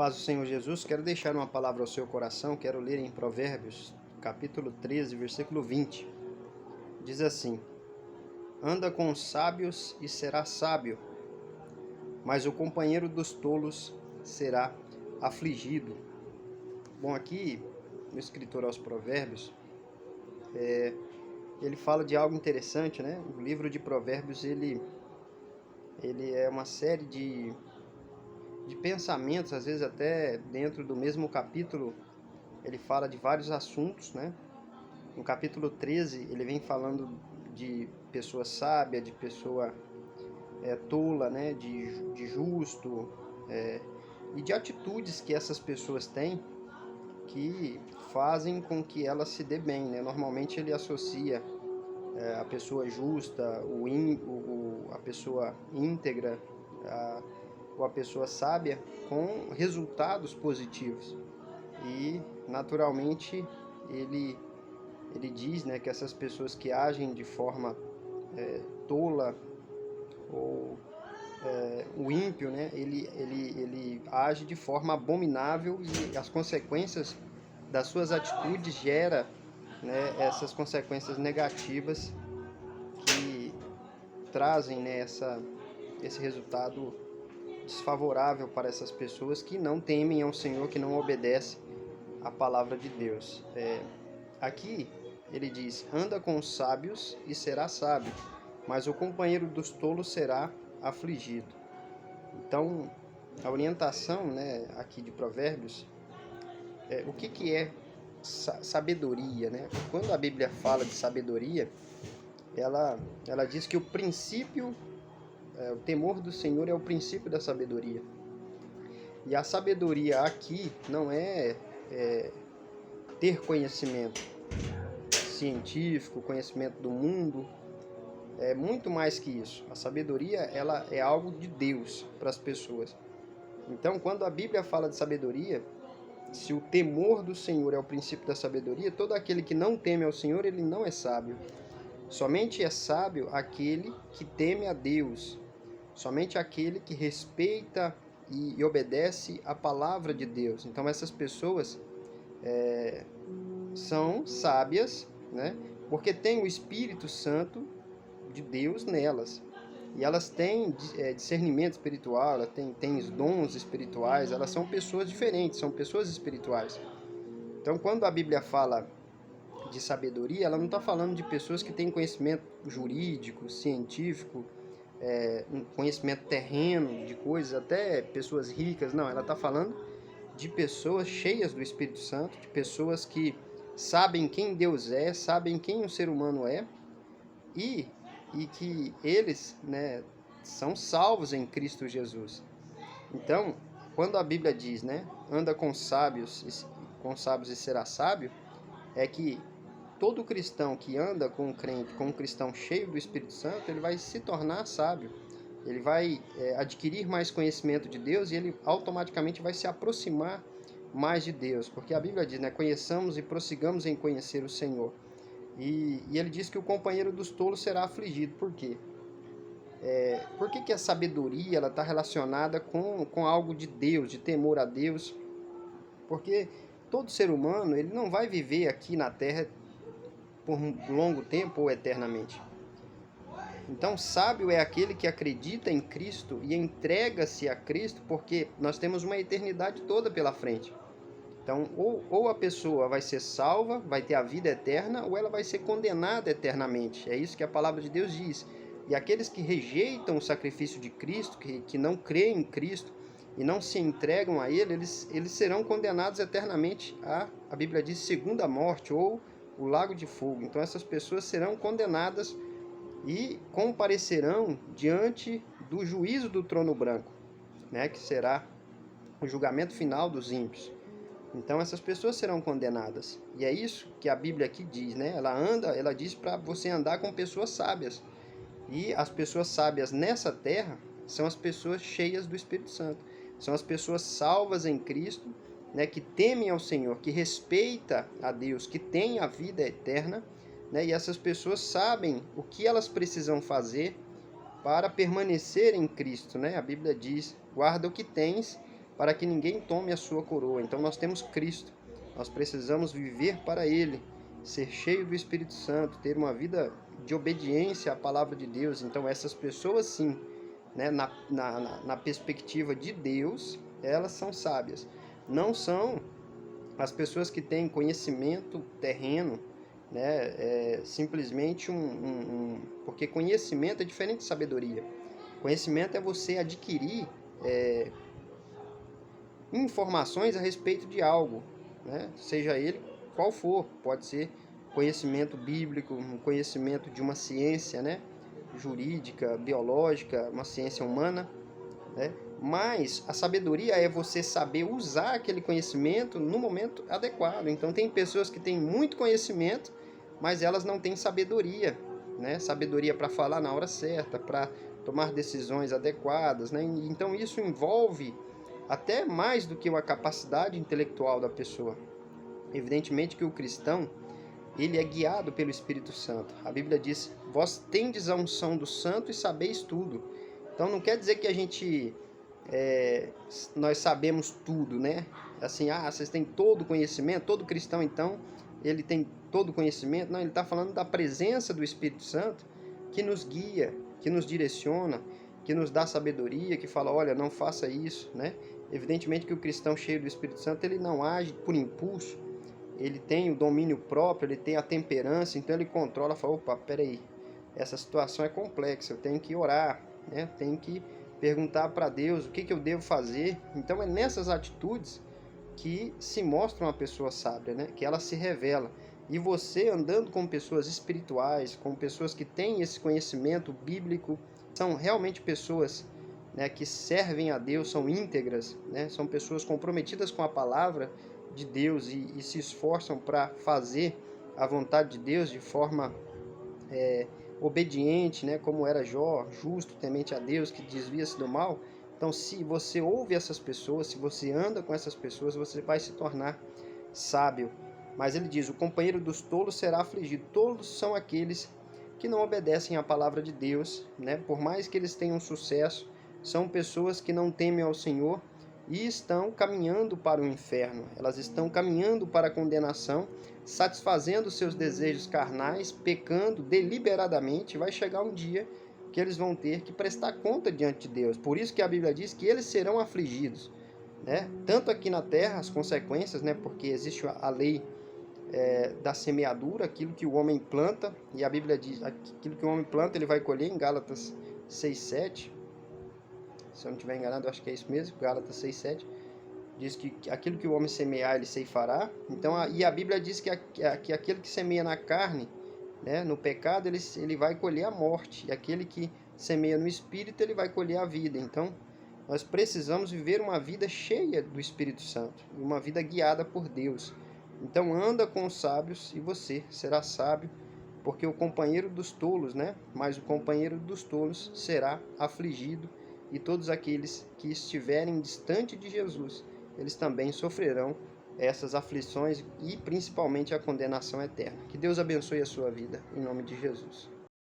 Paz do Senhor Jesus, quero deixar uma palavra ao seu coração, quero ler em Provérbios, capítulo 13, versículo 20. Diz assim: Anda com os sábios e será sábio, mas o companheiro dos tolos será afligido. Bom, aqui, o escritor aos Provérbios, ele fala de algo interessante, né? O livro de Provérbios, ele é uma série de pensamentos, às vezes até dentro do mesmo capítulo, ele fala de vários assuntos, né? No capítulo 13, ele vem falando de pessoa sábia, de pessoa tola, né? de justo, e de atitudes que essas pessoas têm que fazem com que ela se dê bem, né? Normalmente ele associa a pessoa justa, a pessoa íntegra, ou a pessoa sábia com resultados positivos. E, naturalmente, ele diz, né, que essas pessoas que agem de forma tola, ou o ímpio, né, ele age de forma abominável, e as consequências das suas atitudes gera, né, essas consequências negativas que trazem, né, esse resultado desfavorável para essas pessoas que não temem ao Senhor, que não obedecem à palavra de Deus. Aqui ele diz: anda com os sábios e será sábio, mas o companheiro dos tolos será afligido. Então, a orientação, né, aqui de Provérbios, o que é sabedoria, né? Quando a Bíblia fala de sabedoria, ela diz que o princípio, o temor do Senhor é o princípio da sabedoria. E a sabedoria aqui não é ter conhecimento científico, conhecimento do mundo, é muito mais que isso. A sabedoria, ela é algo de Deus para as pessoas. Então, quando a Bíblia fala de sabedoria, se o temor do Senhor é o princípio da sabedoria, todo aquele que não teme ao Senhor, ele não é sábio. Somente é sábio aquele que teme a Deus, somente aquele que respeita e obedece a palavra de Deus. Então essas pessoas são sábias, né? Porque tem o Espírito Santo de Deus nelas. E elas têm discernimento espiritual, elas têm os dons espirituais, elas são pessoas diferentes, são pessoas espirituais. Então quando a Bíblia fala de sabedoria, ela não está falando de pessoas que têm conhecimento jurídico, científico, um conhecimento terreno de coisas, até pessoas ricas. Não, ela está falando de pessoas cheias do Espírito Santo, de pessoas que sabem quem Deus é, sabem quem o ser humano é, e que eles, né, são salvos em Cristo Jesus. Então, quando a Bíblia diz, né, anda com sábios e será sábio, é que todo cristão que anda com um crente, com um cristão cheio do Espírito Santo, ele vai se tornar sábio. Ele vai adquirir mais conhecimento de Deus, e ele automaticamente vai se aproximar mais de Deus. Porque a Bíblia diz, né, conheçamos e prossigamos em conhecer o Senhor. E ele diz que o companheiro dos tolos será afligido. Por quê? Por que a sabedoria está relacionada com algo de Deus, de temor a Deus? Porque todo ser humano, ele não vai viver aqui na Terra por um longo tempo ou eternamente. Então, sábio é aquele que acredita em Cristo e entrega-se a Cristo, porque nós temos uma eternidade toda pela frente. Então, ou a pessoa vai ser salva, vai ter a vida eterna, ou ela vai ser condenada eternamente. É isso que a palavra de Deus diz. E aqueles que rejeitam o sacrifício de Cristo, que não creem em Cristo e não se entregam a Ele, eles serão condenados eternamente a Bíblia diz, segunda morte, ou o lago de fogo. Então essas pessoas serão condenadas e comparecerão diante do juízo do trono branco, né, que será o julgamento final dos ímpios. Então essas pessoas serão condenadas. E é isso que a Bíblia aqui diz, né? Ela diz para você andar com pessoas sábias. E as pessoas sábias nessa terra são as pessoas cheias do Espírito Santo. São as pessoas salvas em Cristo, né, que temem ao Senhor, que respeita a Deus, que têm a vida eterna, né, e essas pessoas sabem o que elas precisam fazer para permanecer em Cristo, né? A Bíblia diz: guarda o que tens para que ninguém tome a sua coroa. Então nós temos Cristo, nós precisamos viver para Ele, ser cheio do Espírito Santo, ter uma vida de obediência à palavra de Deus. Então essas pessoas sim, né, na perspectiva de Deus, elas são sábias. Não são as pessoas que têm conhecimento terreno, né, simplesmente porque conhecimento é diferente de sabedoria. Conhecimento é você adquirir informações a respeito de algo, né, seja ele qual for. Pode ser conhecimento bíblico, um conhecimento de uma ciência, né, jurídica, biológica, uma ciência humana, né? Mas a sabedoria é você saber usar aquele conhecimento no momento adequado. Então tem pessoas que têm muito conhecimento, mas elas não têm sabedoria, né? Sabedoria para falar na hora certa, para tomar decisões adequadas, né? Então isso envolve até mais do que uma capacidade intelectual da pessoa. Evidentemente que o cristão, ele é guiado pelo Espírito Santo. A Bíblia diz: vós tendes a unção do Santo e sabeis tudo. Então não quer dizer que a gente nós sabemos tudo, né? Assim, vocês têm todo o conhecimento, todo cristão então, ele tem todo o conhecimento. Não, ele está falando da presença do Espírito Santo que nos guia, que nos direciona, que nos dá sabedoria, que fala, olha, não faça isso, né? Evidentemente que o cristão cheio do Espírito Santo, ele não age por impulso, ele tem o domínio próprio, ele tem a temperança, então ele controla, fala, opa, peraí, essa situação é complexa, eu tenho que orar, né? Tenho que perguntar para Deus o que eu devo fazer. Então é nessas atitudes que se mostra uma pessoa sábia, né? Que ela se revela. E você andando com pessoas espirituais, com pessoas que têm esse conhecimento bíblico, são realmente pessoas, né, que servem a Deus, são íntegras, né? São pessoas comprometidas com a palavra de Deus e se esforçam para fazer a vontade de Deus de forma obediente, né, como era Jó, justo, temente a Deus, que desvia-se do mal. Então, se você ouve essas pessoas, se você anda com essas pessoas, você vai se tornar sábio. Mas ele diz, o companheiro dos tolos será afligido. Tolos são aqueles que não obedecem à palavra de Deus, né? Por mais que eles tenham sucesso, são pessoas que não temem ao Senhor e estão caminhando para o inferno. Elas estão caminhando para a condenação, satisfazendo seus desejos carnais, pecando deliberadamente. Vai chegar um dia que eles vão ter que prestar conta diante de Deus. Por isso que a Bíblia diz que eles serão afligidos, né? Tanto aqui na terra, as consequências, né? Porque existe a lei da semeadura, aquilo que o homem planta, e a Bíblia diz, aquilo que o homem planta, ele vai colher, em Gálatas 6:7. Se eu não estiver enganado, eu acho que é isso mesmo, Gálatas 6:7. Diz que aquilo que o homem semear, ele ceifará. Então, e a Bíblia diz que aquele que semeia na carne, né, no pecado, ele vai colher a morte. E aquele que semeia no Espírito, ele vai colher a vida. Então, nós precisamos viver uma vida cheia do Espírito Santo, uma vida guiada por Deus. Então, anda com os sábios e você será sábio, porque o companheiro dos tolos, né, mas o companheiro dos tolos será afligido. E todos aqueles que estiverem distante de Jesus, eles também sofrerão essas aflições e principalmente a condenação eterna. Que Deus abençoe a sua vida, em nome de Jesus.